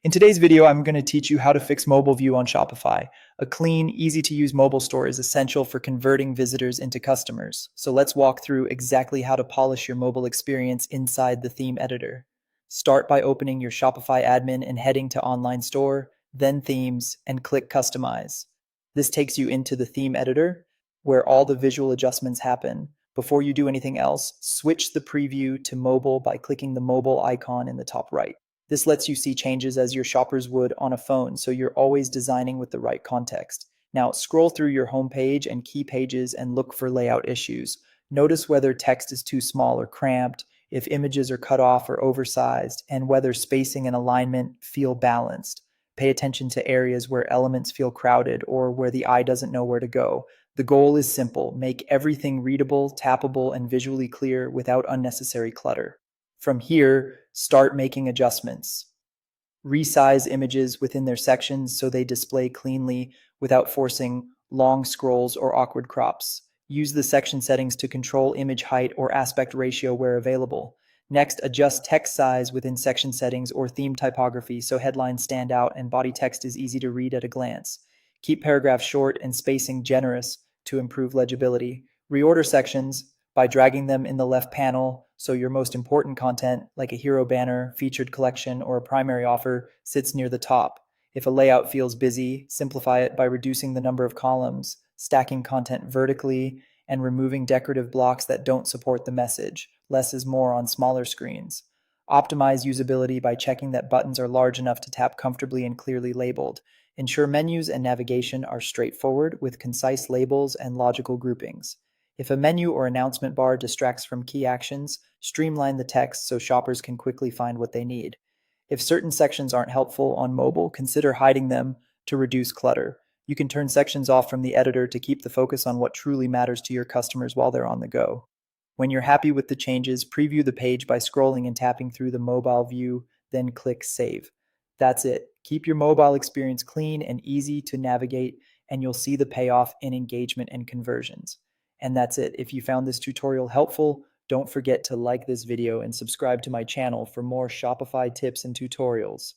In today's video, I'm going to teach you how to fix mobile view on Shopify. A clean, easy to use mobile store is essential for converting visitors into customers. So let's walk through exactly how to polish your mobile experience inside the theme editor. Start by opening your Shopify admin and heading to Online Store, then Themes, and click Customize. This takes you into the theme editor, where all the visual adjustments happen. Before you do anything else, switch the preview to mobile by clicking the mobile icon in the top right. This lets you see changes as your shoppers would on a phone, so you're always designing with the right context. Now, scroll through your homepage and key pages and look for layout issues. Notice whether text is too small or cramped, if images are cut off or oversized, and whether spacing and alignment feel balanced. Pay attention to areas where elements feel crowded or where the eye doesn't know where to go. The goal is simple: make everything readable, tappable, and visually clear without unnecessary clutter. From here, start making adjustments. Resize images within their sections so they display cleanly without forcing long scrolls or awkward crops. Use the section settings to control image height or aspect ratio where available. Next, adjust text size within section settings or theme typography so headlines stand out and body text is easy to read at a glance. Keep paragraphs short and spacing generous to improve legibility. Reorder sections by dragging them in the left panel so your most important content, like a hero banner, featured collection, or a primary offer, sits near the top. If a layout feels busy, simplify it by reducing the number of columns, stacking content vertically, and removing decorative blocks that don't support the message. Less is more on smaller screens. Optimize usability by checking that buttons are large enough to tap comfortably and clearly labeled. Ensure menus and navigation are straightforward with concise labels and logical groupings. If a menu or announcement bar distracts from key actions, streamline the text so shoppers can quickly find what they need. If certain sections aren't helpful on mobile, consider hiding them to reduce clutter. You can turn sections off from the editor to keep the focus on what truly matters to your customers while they're on the go. When you're happy with the changes, preview the page by scrolling and tapping through the mobile view, then click Save. That's it. Keep your mobile experience clean and easy to navigate, and you'll see the payoff in engagement and conversions. And that's it. If you found this tutorial helpful, don't forget to like this video and subscribe to my channel for more Shopify tips and tutorials.